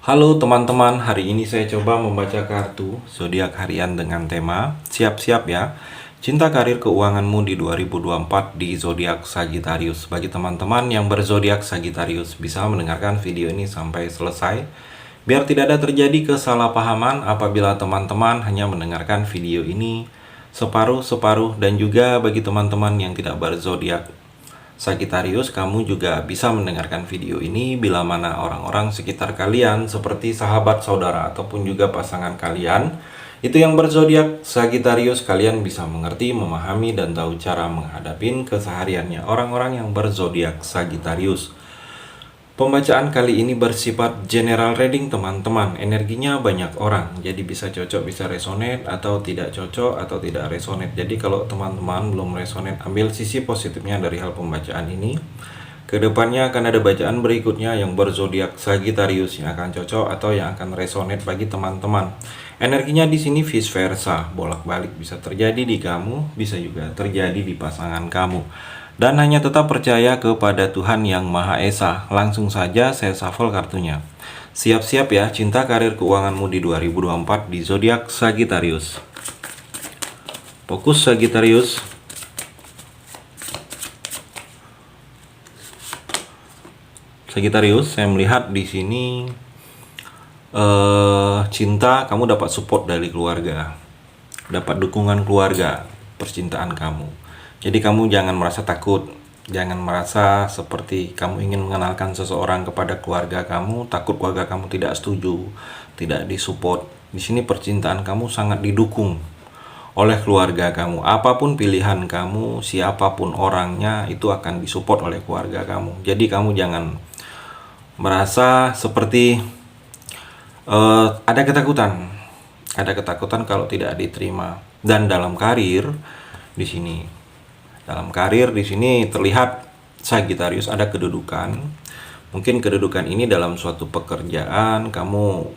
Halo teman-teman, hari ini saya coba membaca kartu zodiak harian dengan tema siap-siap ya. Cinta karir keuanganmu di 2024 di zodiak Sagittarius. Bagi teman-teman yang berzodiak Sagittarius bisa mendengarkan video ini sampai selesai biar tidak ada terjadi kesalahpahaman apabila teman-teman hanya mendengarkan video ini separuh-separuh, dan juga bagi teman-teman yang tidak berzodiak Sagittarius, kamu juga bisa mendengarkan video ini bila mana orang-orang sekitar kalian seperti sahabat, saudara, ataupun juga pasangan kalian itu yang berzodiak Sagittarius, kalian bisa mengerti, memahami, dan tahu cara menghadapi kesehariannya orang-orang yang berzodiak Sagittarius. Pembacaan kali ini bersifat general reading teman-teman. Energinya banyak orang, jadi bisa cocok, bisa resonate, atau tidak cocok, atau tidak resonate. Jadi kalau teman-teman belum resonate, ambil sisi positifnya dari hal pembacaan ini. Kedepannya akan ada bacaan berikutnya yang berzodiak Sagittarius yang akan cocok atau yang akan resonate bagi teman-teman. Energinya di sini vice versa, bolak-balik, bisa terjadi di kamu, bisa juga terjadi di pasangan kamu. Dan hanya tetap percaya kepada Tuhan Yang Maha Esa. Langsung saja saya shuffle kartunya. Siap-siap ya, cinta karir keuanganmu di 2024 di zodiak Sagittarius. Fokus Sagittarius. Sagittarius, saya melihat di sini cinta kamu dapat support dari keluarga, dapat dukungan keluarga, percintaan kamu. Jadi kamu jangan merasa takut, jangan merasa seperti kamu ingin mengenalkan seseorang kepada keluarga kamu, takut keluarga kamu tidak setuju, tidak disupport. Di sini percintaan kamu sangat didukung oleh keluarga kamu. Apapun pilihan kamu, siapapun orangnya, itu akan disupport oleh keluarga kamu. Jadi kamu jangan merasa seperti ada ketakutan kalau tidak diterima. Dan dalam karir di sini terlihat Sagittarius ada kedudukan. Mungkin kedudukan ini dalam suatu pekerjaan kamu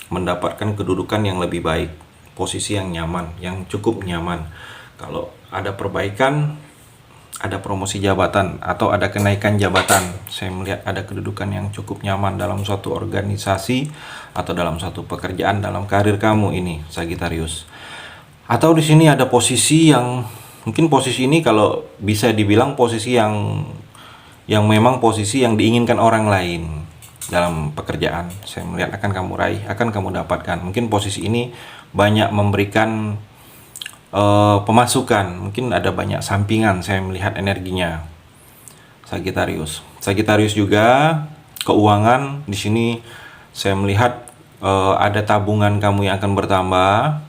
mendapatkan kedudukan yang lebih baik, posisi yang nyaman, yang cukup nyaman. Kalau ada perbaikan, ada promosi jabatan, atau ada kenaikan jabatan, saya melihat ada kedudukan yang cukup nyaman dalam suatu organisasi atau dalam suatu pekerjaan dalam karir kamu ini Sagittarius. Atau di sini ada posisi yang mungkin posisi ini kalau bisa dibilang posisi yang memang posisi yang diinginkan orang lain dalam pekerjaan. Saya melihat akan kamu raih, akan kamu dapatkan. Mungkin posisi ini banyak memberikan pemasukan, mungkin ada banyak sampingan. Saya melihat energinya Sagittarius. Sagittarius juga keuangan di sini saya melihat ada tabungan kamu yang akan bertambah.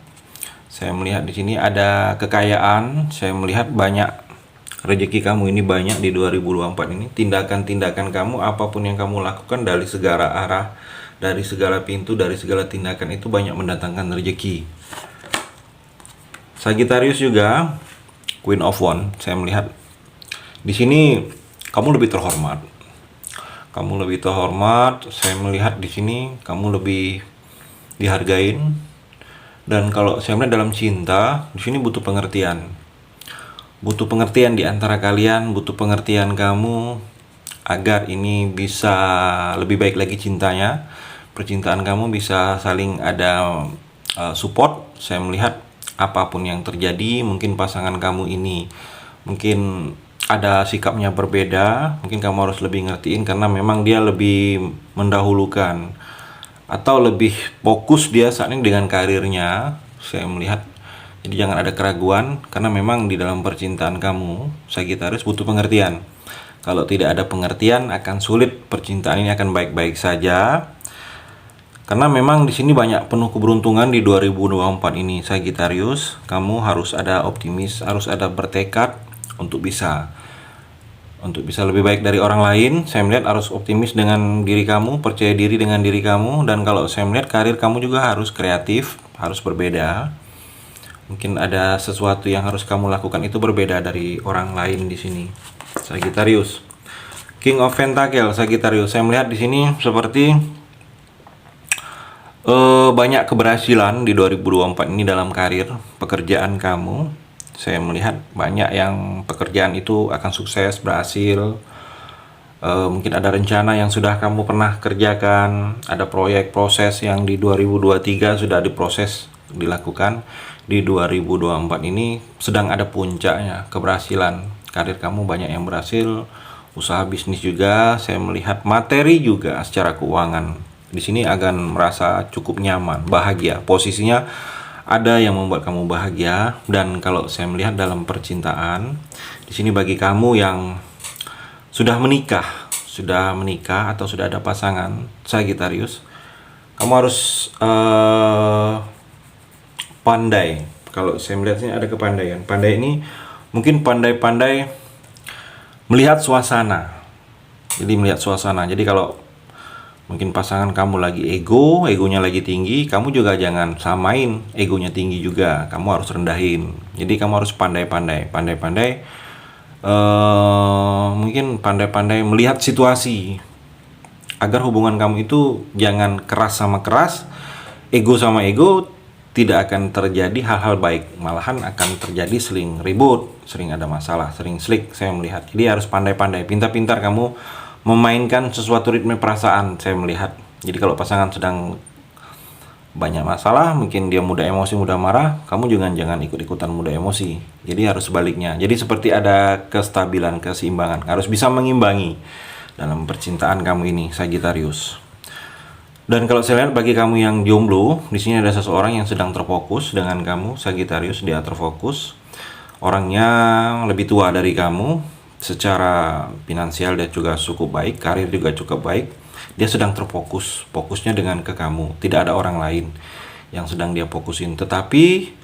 Saya melihat di sini ada kekayaan. Saya melihat banyak rezeki kamu ini, banyak di 2024 ini. Tindakan-tindakan kamu, apapun yang kamu lakukan dari segala arah, dari segala pintu, dari segala tindakan itu banyak mendatangkan rezeki. Sagittarius juga Queen of Wands. Saya melihat di sini kamu lebih terhormat. Saya melihat di sini kamu lebih dihargain. Dan kalau saya melihat dalam cinta, di sini butuh pengertian. Butuh pengertian di antara kalian, butuh pengertian kamu agar ini bisa lebih baik lagi cintanya. Percintaan kamu bisa saling ada support. Saya melihat apapun yang terjadi, mungkin pasangan kamu ini mungkin ada sikapnya berbeda, mungkin kamu harus lebih ngertiin karena memang dia lebih mendahulukan atau lebih fokus dia saat ini dengan karirnya. Saya melihat, jadi jangan ada keraguan karena memang di dalam percintaan kamu Sagittarius butuh pengertian. Kalau tidak ada pengertian akan sulit, percintaan ini akan baik-baik saja. Karena memang di sini banyak penuh keberuntungan di 2024 ini Sagittarius. Kamu harus ada optimis, harus ada bertekad untuk bisa lebih baik dari orang lain. Saya melihat harus optimis dengan diri kamu, percaya diri dengan diri kamu. Dan kalau saya melihat karir kamu juga harus kreatif, harus berbeda. Mungkin ada sesuatu yang harus kamu lakukan itu berbeda dari orang lain di sini Sagittarius. King of Pentacle Sagittarius. Saya melihat di sini seperti banyak keberhasilan di 2024 ini dalam karir pekerjaan kamu. Saya melihat banyak yang pekerjaan itu akan sukses, berhasil. Mungkin ada rencana yang sudah kamu pernah kerjakan, ada proyek proses yang di 2023 sudah diproses dilakukan. Di 2024 ini sedang ada puncaknya keberhasilan. Karir kamu banyak yang berhasil, usaha bisnis juga, saya melihat materi juga secara keuangan. Di sini akan merasa cukup nyaman, bahagia. Posisinya ada yang membuat kamu bahagia. Dan kalau saya melihat dalam percintaan, di sini bagi kamu yang sudah menikah atau sudah ada pasangan Sagittarius, kamu harus pandai. Kalau saya melihat sini ada kepandaian. Pandai ini mungkin pandai-pandai melihat suasana. Jadi melihat suasana. Jadi kalau mungkin pasangan kamu lagi egonya lagi tinggi, kamu juga jangan samain egonya tinggi juga. Kamu harus rendahin. Jadi kamu harus pandai-pandai mungkin pandai-pandai melihat situasi agar hubungan kamu itu jangan keras sama keras, ego sama ego, tidak akan terjadi hal-hal baik, malahan akan terjadi sering ribut, sering ada masalah, sering slik saya melihat. Jadi harus pandai-pandai, pintar-pintar kamu memainkan sesuatu ritme perasaan saya melihat. Jadi kalau pasangan sedang banyak masalah, mungkin dia mudah emosi, mudah marah, kamu juga jangan ikut-ikutan mudah emosi. Jadi harus sebaliknya. Jadi seperti ada kestabilan, keseimbangan. Harus bisa mengimbangi dalam percintaan kamu ini, Sagittarius. Dan kalau saya lihat bagi kamu yang jomblo, di sini ada seseorang yang sedang terfokus dengan kamu, Sagittarius. Dia terfokus. Orangnya lebih tua dari kamu, secara finansial dia juga cukup baik, karir juga cukup baik. Dia sedang fokusnya dengan ke kamu, tidak ada orang lain yang sedang dia fokusin. Tetapi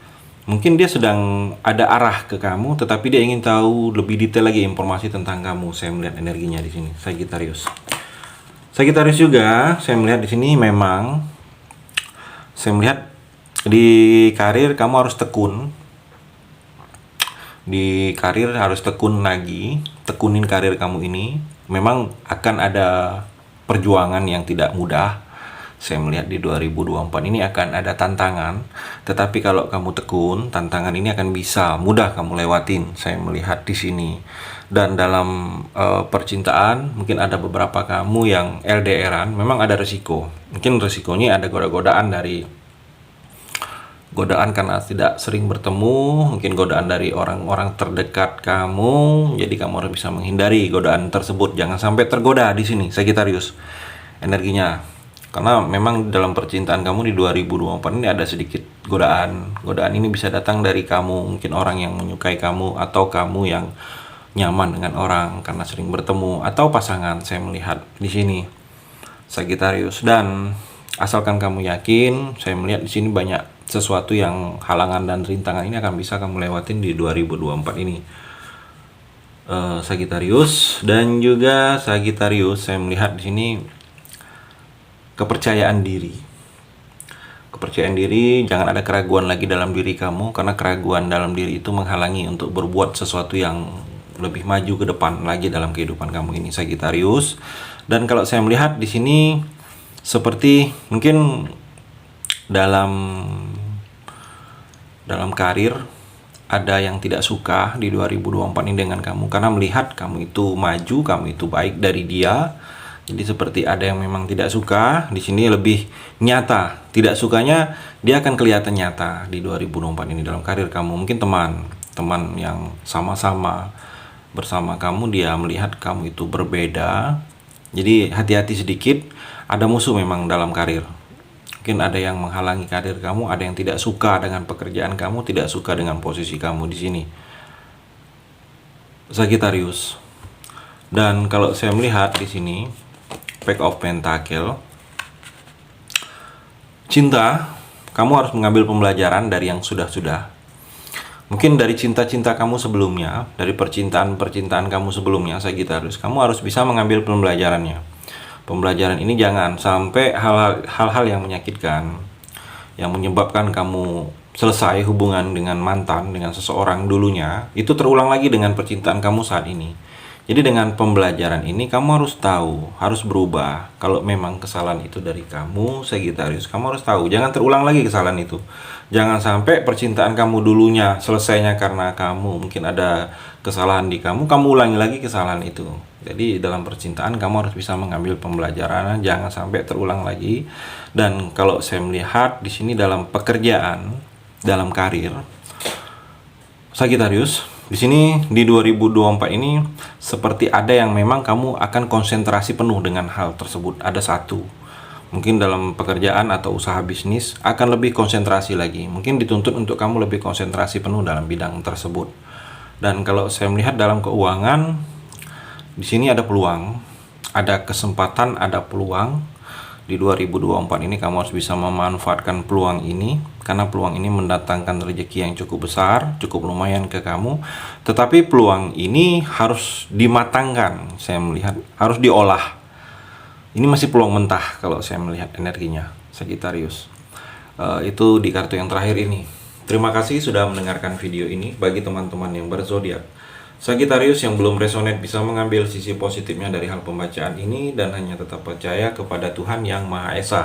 mungkin dia sedang ada arah ke kamu, tetapi dia ingin tahu lebih detail lagi informasi tentang kamu. Saya melihat energinya di sini, Sagittarius. Sagittarius juga saya melihat di sini memang saya melihat di karir kamu harus tekun. Di karir harus tekun lagi, tekunin karir kamu ini. Memang akan ada perjuangan yang tidak mudah. Saya melihat di 2024 ini akan ada tantangan, tetapi kalau kamu tekun, tantangan ini akan bisa mudah kamu lewatin. Saya melihat di sini. Dan dalam percintaan, mungkin ada beberapa kamu yang LDRan, memang ada resiko. Mungkin resikonya ada godaan karena tidak sering bertemu, mungkin godaan dari orang-orang terdekat kamu. Jadi kamu harus bisa menghindari godaan tersebut, jangan sampai tergoda di sini, Sagittarius. Energinya, karena memang dalam percintaan kamu di 2024 ini ada sedikit godaan. Godaan ini bisa datang dari kamu, mungkin orang yang menyukai kamu, atau kamu yang nyaman dengan orang karena sering bertemu, atau pasangan. Saya melihat di sini, Sagittarius. Dan asalkan kamu yakin, saya melihat di sini banyak sesuatu yang halangan dan rintangan ini akan bisa kamu lewatin di 2024 ini, Sagittarius. Dan juga Sagittarius, saya melihat di sini kepercayaan diri. Kepercayaan diri, jangan ada keraguan lagi dalam diri kamu, karena keraguan dalam diri itu menghalangi untuk berbuat sesuatu yang lebih maju ke depan lagi dalam kehidupan kamu ini, Sagittarius. Dan kalau saya melihat di sini seperti mungkin dalam karir ada yang tidak suka di 2024 ini dengan kamu, karena melihat kamu itu maju, kamu itu baik dari dia. Jadi seperti ada yang memang tidak suka. Di sini lebih nyata. Tidak sukanya dia akan kelihatan nyata di 2024 ini dalam karir kamu. Mungkin teman yang sama-sama bersama kamu, dia melihat kamu itu berbeda. Jadi hati-hati sedikit. Ada musuh memang dalam karir. Mungkin ada yang menghalangi karir kamu, ada yang tidak suka dengan pekerjaan kamu, tidak suka dengan posisi kamu di sini, Sagittarius. Dan kalau saya melihat di sini Pack of Pentacle, cinta, kamu harus mengambil pembelajaran dari yang sudah-sudah. Mungkin dari cinta-cinta kamu sebelumnya, dari percintaan kamu sebelumnya, Sagittarius, kamu harus bisa mengambil pembelajarannya. Pembelajaran ini jangan sampai hal-hal yang menyakitkan, yang menyebabkan kamu selesai hubungan dengan mantan, dengan seseorang dulunya, itu terulang lagi dengan percintaan kamu saat ini. Jadi dengan pembelajaran ini kamu harus tahu, harus berubah. Kalau memang kesalahan itu dari kamu, Sagittarius, kamu harus tahu, jangan terulang lagi kesalahan itu. Jangan sampai percintaan kamu dulunya selesainya karena kamu mungkin ada kesalahan di kamu ulangi lagi kesalahan itu. Jadi dalam percintaan kamu harus bisa mengambil pembelajaran, jangan sampai terulang lagi. Dan kalau saya melihat di sini dalam pekerjaan, dalam karir, Sagittarius, di sini di 2024 ini seperti ada yang memang kamu akan konsentrasi penuh dengan hal tersebut. Ada satu. Mungkin dalam pekerjaan atau usaha bisnis akan lebih konsentrasi lagi. Mungkin dituntut untuk kamu lebih konsentrasi penuh dalam bidang tersebut. Dan kalau saya melihat dalam keuangan, di sini ada peluang, ada kesempatan, ada peluang. Di 2024 ini kamu harus bisa memanfaatkan peluang ini, karena peluang ini mendatangkan rezeki yang cukup besar, cukup lumayan ke kamu. Tetapi peluang ini harus dimatangkan, saya melihat harus diolah. Ini masih peluang mentah kalau saya melihat energinya, Sagittarius. Itu di kartu yang terakhir ini. Terima kasih sudah mendengarkan video ini. Bagi teman-teman yang berzodiak Sagittarius yang belum resonate bisa mengambil sisi positifnya dari hal pembacaan ini dan hanya tetap percaya kepada Tuhan Yang Maha Esa.